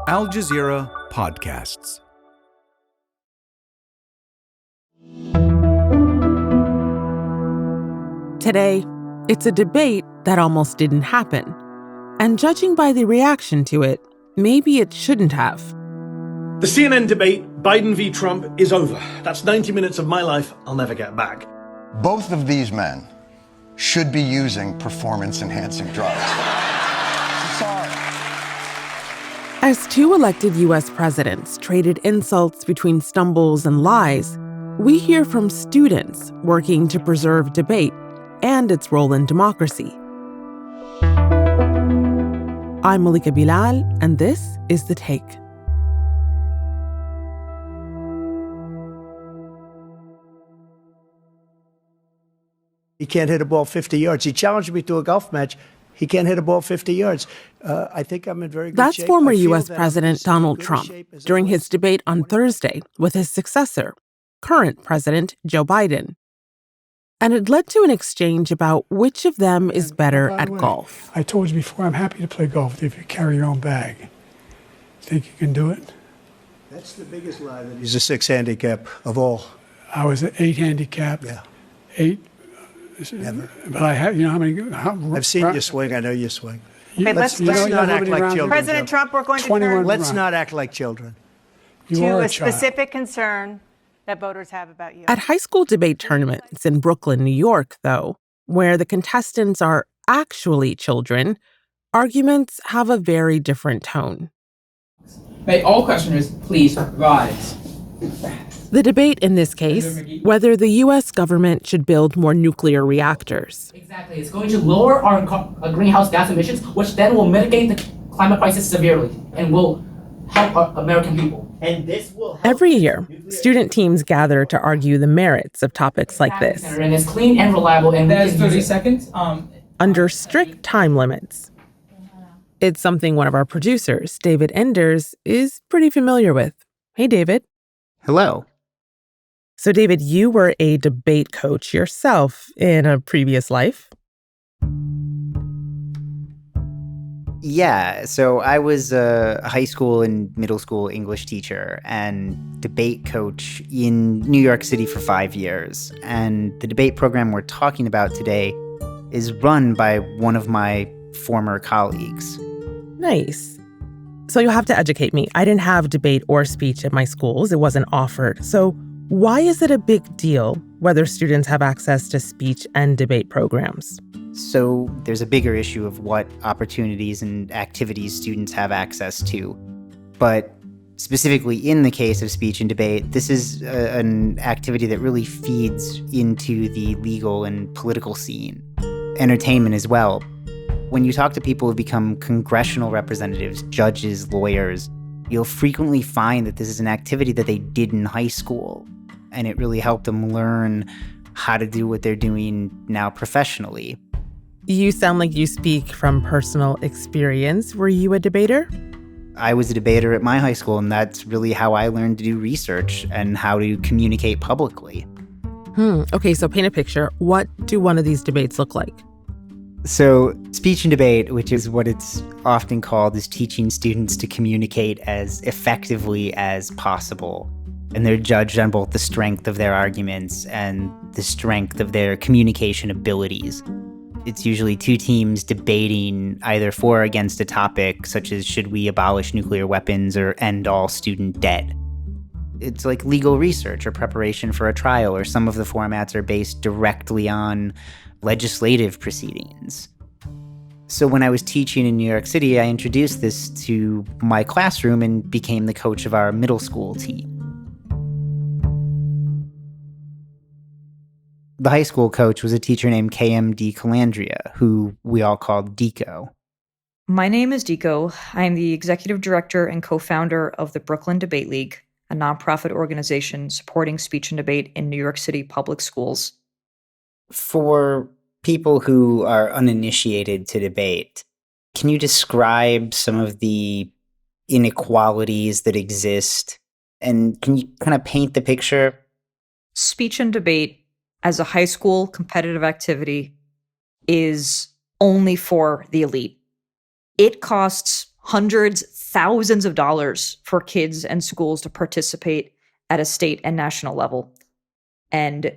Al Jazeera Podcasts. Today, it's a debate that almost didn't happen. And judging by the reaction to it, maybe it shouldn't have. The CNN debate, Biden v. Trump, is over. That's 90 minutes of my life I'll never get back. Both of these men should be using performance-enhancing drugs. Sorry. As two elected U.S. presidents traded insults between stumbles and lies, we hear from students working to preserve debate and its role in democracy. I'm Malika Bilal, and this is The Take. He can't hit a ball 50 yards. He challenged me to a golf match. He can't hit a ball 50 yards. I think I'm in very good shape. That's former U.S. President Donald Trump during his debate on Thursday with his successor, current President Joe Biden. And it led to an exchange about which of them is better at golf. I told you before, I'm happy to play golf if you carry your own bag. Think you can do it? That's the biggest lie. He's a 6 handicap of all. I was an 8 handicap. Yeah. 8. Never. But I have, how many? I've seen you swing. I know you swing. Okay, let's not act like children. President Trump, we're going to turn Let's not act like children. to a specific concern that voters have about you. At high school debate tournaments in Brooklyn, New York, though, where the contestants are actually children, arguments have a very different tone. May all questioners please rise. The debate in this case, whether the U.S. government should build more nuclear reactors. Exactly. It's going to lower our greenhouse gas emissions, which then will mitigate the climate crisis severely and will help our American people. And this will help. Every year, student teams gather to argue the merits of topics like this. And it's clean and reliable. And there's 30 seconds. Under strict time limits. It's something one of our producers, David Enders, is pretty familiar with. Hey, David. Hello. So, David, you were a debate coach yourself in a previous life. Yeah, so I was a high school and middle school English teacher and debate coach in New York City for 5 years. And the debate program we're talking about today is run by one of my former colleagues. Nice. So you'll have to educate me. I didn't have debate or speech at my schools. It wasn't offered. So why is it a big deal whether students have access to speech and debate programs? So there's a bigger issue of what opportunities and activities students have access to. But specifically in the case of speech and debate, this is an activity that really feeds into the legal and political scene. Entertainment as well. When you talk to people who've become congressional representatives, judges, lawyers, you'll frequently find that this is an activity that they did in high school. And it really helped them learn how to do what they're doing now professionally. You sound like you speak from personal experience. Were you a debater? I was a debater at my high school, and that's really how I learned to do research and how to communicate publicly. Okay, so paint a picture. What do one of these debates look like? So speech and debate, which is what it's often called, is teaching students to communicate as effectively as possible. And they're judged on both the strength of their arguments and the strength of their communication abilities. It's usually two teams debating either for or against a topic, such as should we abolish nuclear weapons or end all student debt. It's like legal research or preparation for a trial, or some of the formats are based directly on legislative proceedings. So when I was teaching in New York City, I introduced this to my classroom and became the coach of our middle school team. The high school coach was a teacher named KM DiColandrea, who we all called Dico. My name is Dico. I am the executive director and co-founder of the Brooklyn Debate League, a nonprofit organization supporting speech and debate in New York City public schools. For people who are uninitiated to debate, can you describe some of the inequalities that exist? And can you kind of paint the picture? Speech and debate as a high school competitive activity is only for the elite. It costs hundreds, thousands of dollars for kids and schools to participate at a state and national level. And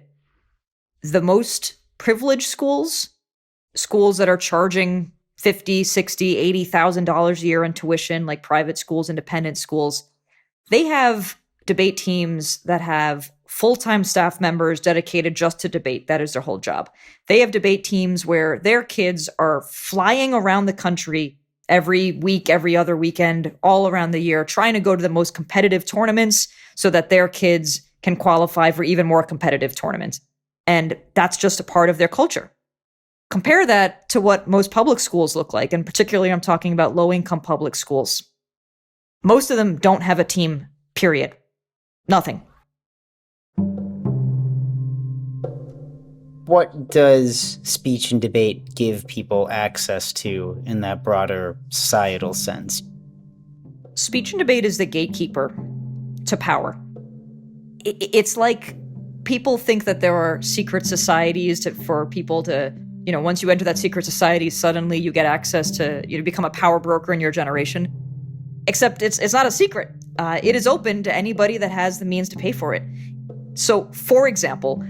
the most privileged schools that are charging $50,000, $60,000, $80,000 a year in tuition, like private schools, independent schools, they have debate teams that have full-time staff members dedicated just to debate. That is their whole job. They have debate teams where their kids are flying around the country every week, every other weekend, all around the year, trying to go to the most competitive tournaments so that their kids can qualify for even more competitive tournaments. And that's just a part of their culture. Compare that to what most public schools look like, and particularly I'm talking about low-income public schools. Most of them don't have a team, period. Nothing. What does speech and debate give people access to in that broader societal sense? Speech and debate is the gatekeeper to power. It's like people think that there are secret societies for people to, once you enter that secret society, suddenly you get access to, become a power broker in your generation. Except it's not a secret. It is open to anybody that has the means to pay for it. So, for example,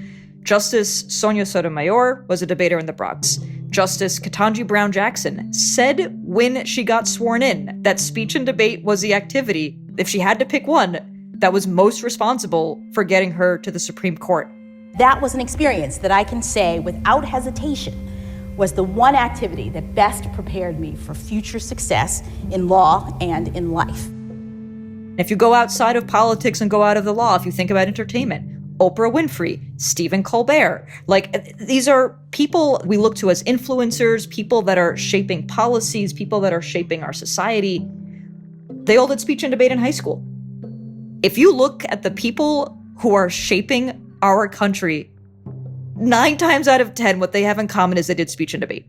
Justice Sonia Sotomayor was a debater in the Bronx. Justice Ketanji Brown Jackson said when she got sworn in that speech and debate was the activity, if she had to pick one, that was most responsible for getting her to the Supreme Court. That was an experience that I can say without hesitation was the one activity that best prepared me for future success in law and in life. If you go outside of politics and go out of the law, if you think about entertainment, Oprah Winfrey, Stephen Colbert, these are people we look to as influencers, people that are shaping policies, people that are shaping our society. They all did speech and debate in high school. If you look at the people who are shaping our country, 9 times out of 10, what they have in common is they did speech and debate.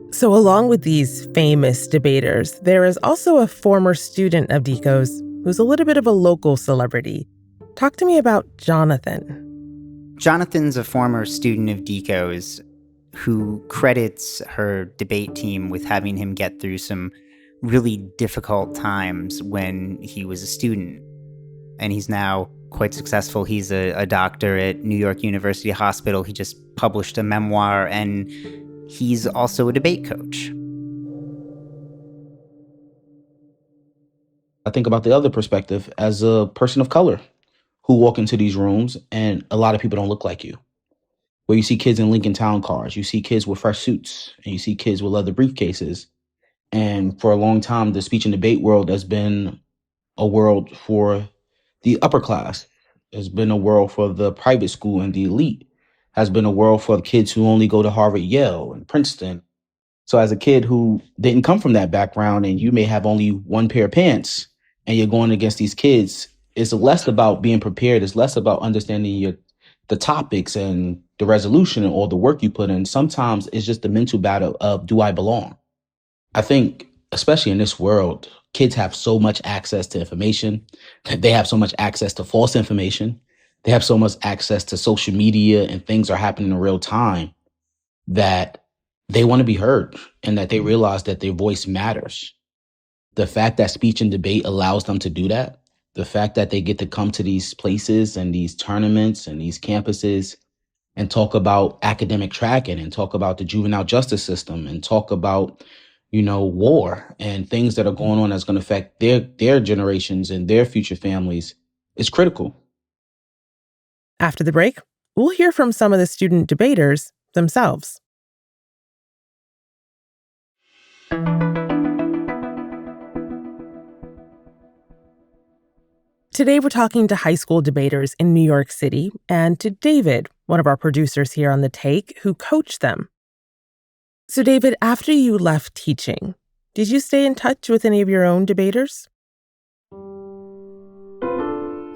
So along with these famous debaters, there is also a former student of DiCo's who's a little bit of a local celebrity. Talk to me about Jonathan. Jonathan's a former student of DiCo's who credits her debate team with having him get through some really difficult times when he was a student. And he's now quite successful. He's a doctor at New York University Hospital. He just published a memoir, and he's also a debate coach. I think about the other perspective as a person of color who walk into these rooms and a lot of people don't look like you. Where you see kids in Lincoln Town cars, you see kids with fresh suits, and you see kids with leather briefcases. And for a long time, the speech and debate world has been a world for the upper class. It's been a world for the private school and the elite. Has been a world for the kids who only go to Harvard, Yale, and Princeton. So as a kid who didn't come from that background and you may have only one pair of pants and you're going against these kids, it's less about being prepared. It's less about understanding the topics and the resolution and all the work you put in. Sometimes it's just the mental battle of, do I belong? I think, especially in this world, kids have so much access to information. They have so much access to false information. They have so much access to social media, and things are happening in real time that they want to be heard and that they realize that their voice matters. The fact that speech and debate allows them to do that, the fact that they get to come to these places and these tournaments and these campuses and talk about academic tracking and talk about the juvenile justice system and talk about, war and things that are going on that's going to affect their generations and their future families is critical. After the break, we'll hear from some of the student debaters themselves. Today, we're talking to high school debaters in New York City and to David, one of our producers here on The Take, who coached them. So, David, after you left teaching, did you stay in touch with any of your own debaters?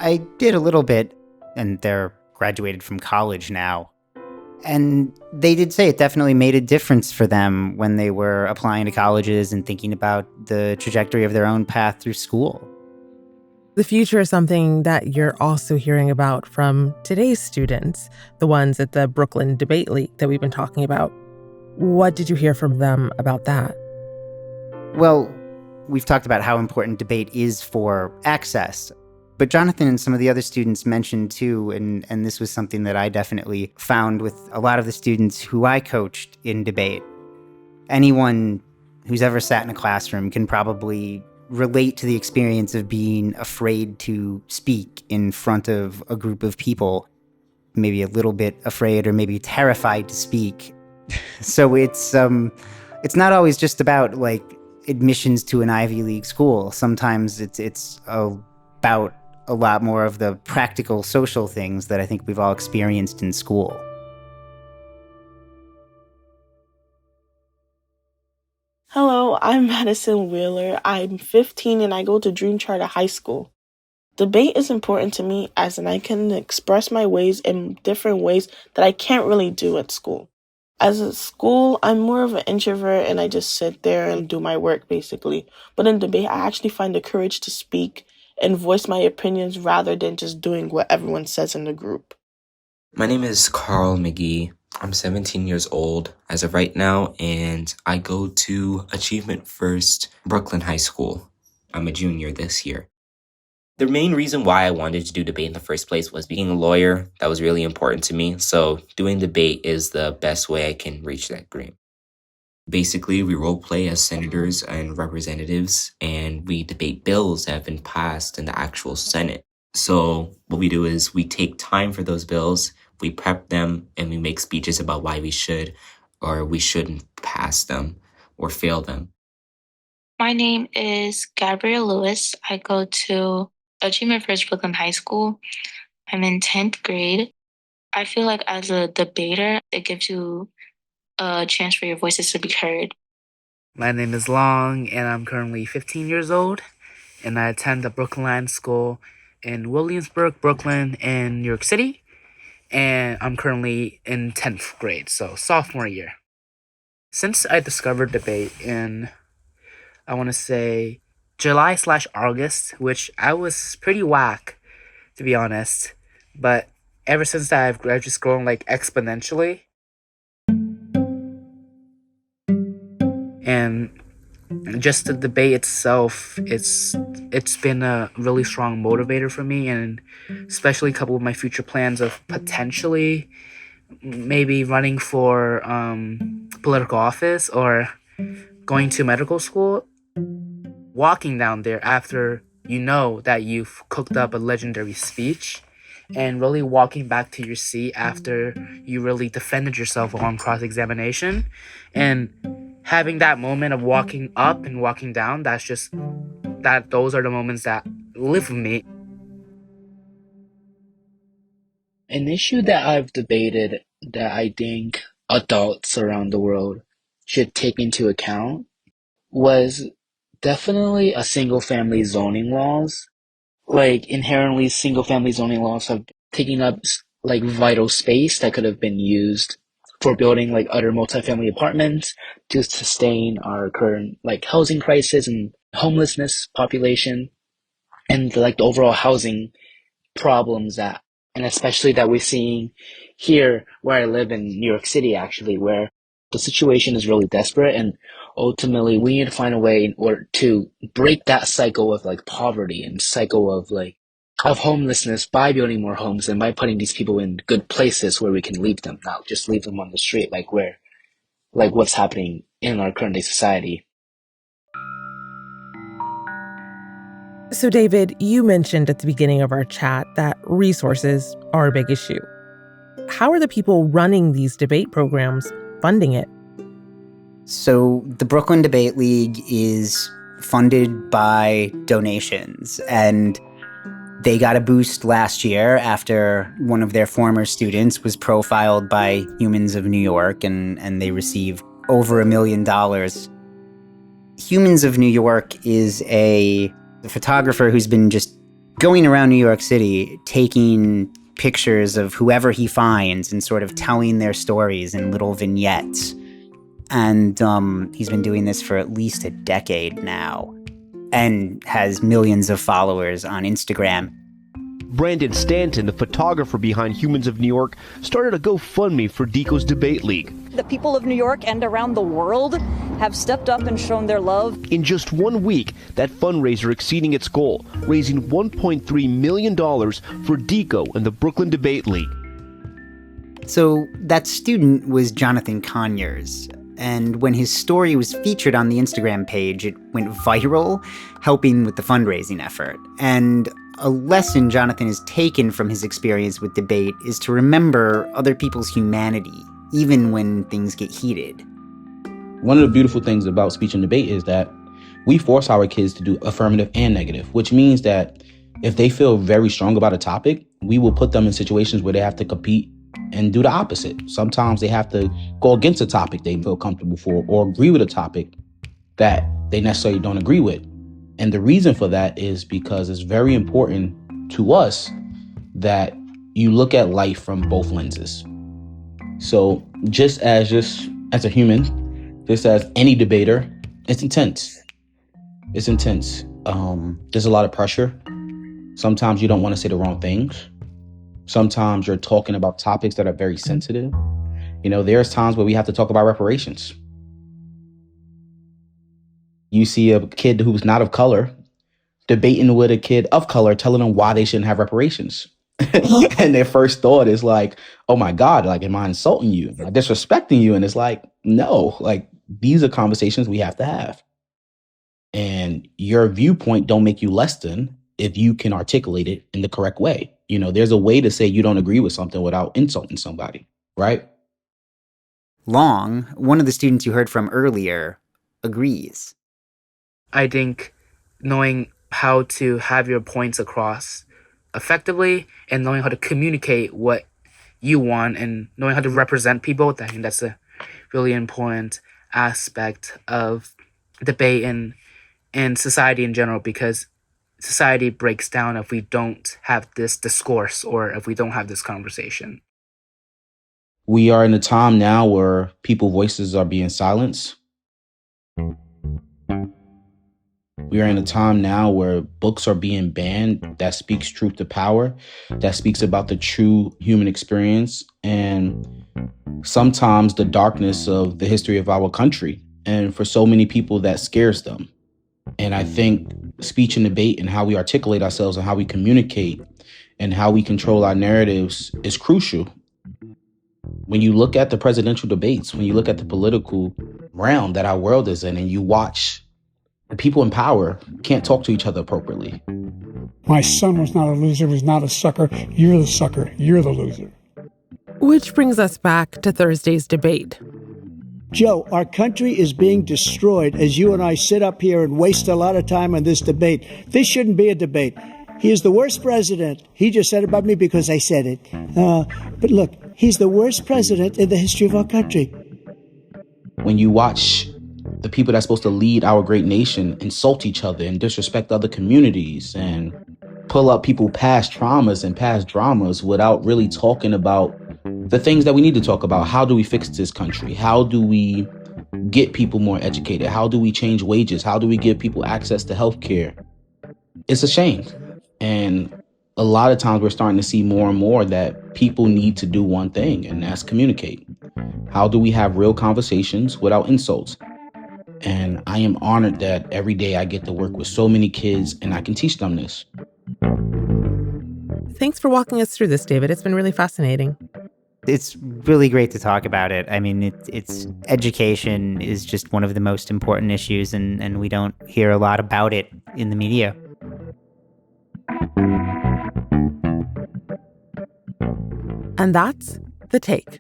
I did a little bit, and they're graduated from college now. And they did say it definitely made a difference for them when they were applying to colleges and thinking about the trajectory of their own path through school. The future is something that you're also hearing about from today's students, the ones at the Brooklyn Debate League that we've been talking about. What did you hear from them about that? Well, we've talked about how important debate is for access. But Jonathan and some of the other students mentioned too, and this was something that I definitely found with a lot of the students who I coached in debate. Anyone who's ever sat in a classroom can probably relate to the experience of being afraid to speak in front of a group of people, maybe a little bit afraid or maybe terrified to speak. So it's not always just about like admissions to an Ivy League school. Sometimes it's about a lot more of the practical social things that I think we've all experienced in school. Hello, I'm Madison Wheeler. I'm 15 and I go to Dream Charter High School. Debate is important to me as I can express my ways in different ways that I can't really do at school. As a school, I'm more of an introvert and I just sit there and do my work basically. But in debate, I actually find the courage to speak and voice my opinions rather than just doing what everyone says in the group. My name is Karl McGhie. I'm 17 years old as of right now, and I go to Achievement First Brooklyn High School. I'm a junior this year. The main reason why I wanted to do debate in the first place was being a lawyer. That was really important to me, so doing debate is the best way I can reach that dream. Basically, we role play as senators and representatives, and we debate bills that have been passed in the actual Senate. So what we do is we take time for those bills, we prep them, and we make speeches about why we should or we shouldn't pass them or fail them. My name is Gabrielle Lewis. I go to Achievement First Brooklyn High School. I'm in 10th grade. I feel like as a debater, it gives you a chance for your voices to be heard. My name is Long, and I'm currently 15 years old, and I attend the Brookline School in Williamsburg, Brooklyn, in New York City, and I'm currently in 10th grade, so sophomore year. Since I discovered debate in, I want to say, July/August, which I was pretty whack, to be honest, but ever since that, I've just grown like exponentially. And just the debate itself, it's been a really strong motivator for me, and especially coupled with my future plans of potentially maybe running for political office or going to medical school. Walking down there after you know that you've cooked up a legendary speech, and really walking back to your seat after you really defended yourself on cross-examination, and having that moment of walking up and walking down, those are the moments that live with me. An issue that I've debated that I think adults around the world should take into account was definitely a single-family zoning laws. Like, inherently, single-family zoning laws have taken up, like, vital space that could have been used for building, like, other multifamily apartments to sustain our current, like, housing crisis and homelessness population and, like, the overall housing problems that, and especially that we're seeing here where I live in New York City, actually, where the situation is really desperate, and ultimately we need to find a way in order to break that cycle of like poverty and cycle of like of homelessness by building more homes and by putting these people in good places where we can leave them, not just leave them on the street like what's happening in our current day society. So David, you mentioned at the beginning of our chat that resources are a big issue. How are the people running these debate programs funding it? So the Brooklyn Debate League is funded by donations, and they got a boost last year after one of their former students was profiled by Humans of New York, and they received over $1 million. Humans of New York is a photographer who's been just going around New York City taking pictures of whoever he finds and sort of telling their stories in little vignettes. And he's been doing this for at least a decade now and has millions of followers on Instagram. Brandon Stanton, the photographer behind Humans of New York, started a GoFundMe for DiCo's Debate League. The people of New York and around the world have stepped up and shown their love. In just 1 week, that fundraiser exceeding its goal, raising $1.3 million for DICO and the Brooklyn Debate League. So that student was Jonathan Conyers. And when his story was featured on the Instagram page, it went viral, helping with the fundraising effort. And a lesson Jonathan has taken from his experience with debate is to remember other people's humanity, even when things get heated. One of the beautiful things about speech and debate is that we force our kids to do affirmative and negative, which means that if they feel very strong about a topic, we will put them in situations where they have to compete and do the opposite. Sometimes they have to go against a topic they feel comfortable for or agree with a topic that they necessarily don't agree with. And the reason for that is because it's very important to us that you look at life from both lenses. So just as a human, just as any debater, it's intense. It's intense. There's a lot of pressure. Sometimes you don't want to say the wrong things. Sometimes you're talking about topics that are very sensitive. You know, there's times where we have to talk about reparations. You see a kid who's not of color debating with a kid of color, telling them why they shouldn't have reparations. And their first thought is like, oh my God, like, am I insulting you? Am I disrespecting you? And it's like, no, like, these are conversations we have to have. And your viewpoint don't make you less than if you can articulate it in the correct way. You know, there's a way to say you don't agree with something without insulting somebody, right? Long, one of the students you heard from earlier, agrees. I think knowing how to have your points across effectively and knowing how to communicate what you want and knowing how to represent people, I think that's a really important aspect of debate and society in general, because society breaks down if we don't have this discourse or if we don't have this conversation. We are in a time now where people's voices are being silenced. We are in a time now where books are being banned that speaks truth to power, that speaks about the true human experience and sometimes the darkness of the history of our country. And for so many people, that scares them. And I think speech and debate and how we articulate ourselves and how we communicate and how we control our narratives is crucial. When you look at the presidential debates, when you look at the political realm that our world is in, and you watch the people in power can't talk to each other appropriately. My son was not a loser, was not a sucker. You're the sucker. You're the loser. Which brings us back to Thursday's debate. Joe, our country is being destroyed as you and I sit up here and waste a lot of time on this debate. This shouldn't be a debate. He is the worst president. He just said it about me because I said it. But look, he's the worst president in the history of our country. When you watch the people that's supposed to lead our great nation insult each other and disrespect other communities and pull up people past traumas and past dramas without really talking about the things that we need to talk about. How do we fix this country? How do we get people more educated? How do we change wages? How do we give people access to health care? It's a shame. And a lot of times we're starting to see more and more that people need to do one thing, and that's communicate. How do we have real conversations without insults? And I am honored that every day I get to work with so many kids and I can teach them this. Thanks for walking us through this, David. It's been really fascinating. It's really great to talk about it. I mean, it's education is just one of the most important issues, and we don't hear a lot about it in the media. And that's The Take.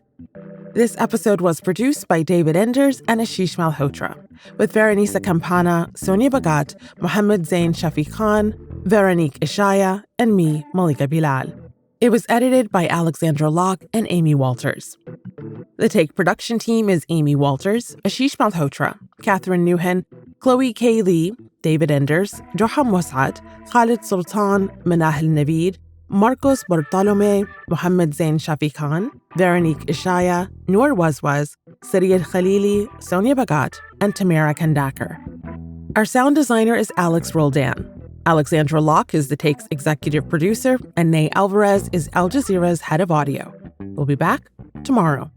This episode was produced by David Enders and Ashish Malhotra, with Verinisa Campana, Sonia Bhagat, Mohamed Zain Shafi Khan, Veronique Eshaya, and me, Malika Bilal. It was edited by Alexandra Locke and Amy Walters. The Take production team is Amy Walters, Ashish Malhotra, Catherine Nouhan, Chloe K. Lee, David Enders, Duha Mosaad, Khaled Soltan, Manahil Naveed, Marcos Bartolomé, Mohamed Zain Shafi Khan, Veronique Eshaya, Noor Wazwaz, Sarí el-Khalili, Sonia Bhagat, and Tamara Khandaker. Our sound designer is Alex Roldan. Alexandra Locke is The Take's executive producer, and Ney Alvarez is Al Jazeera's head of audio. We'll be back tomorrow.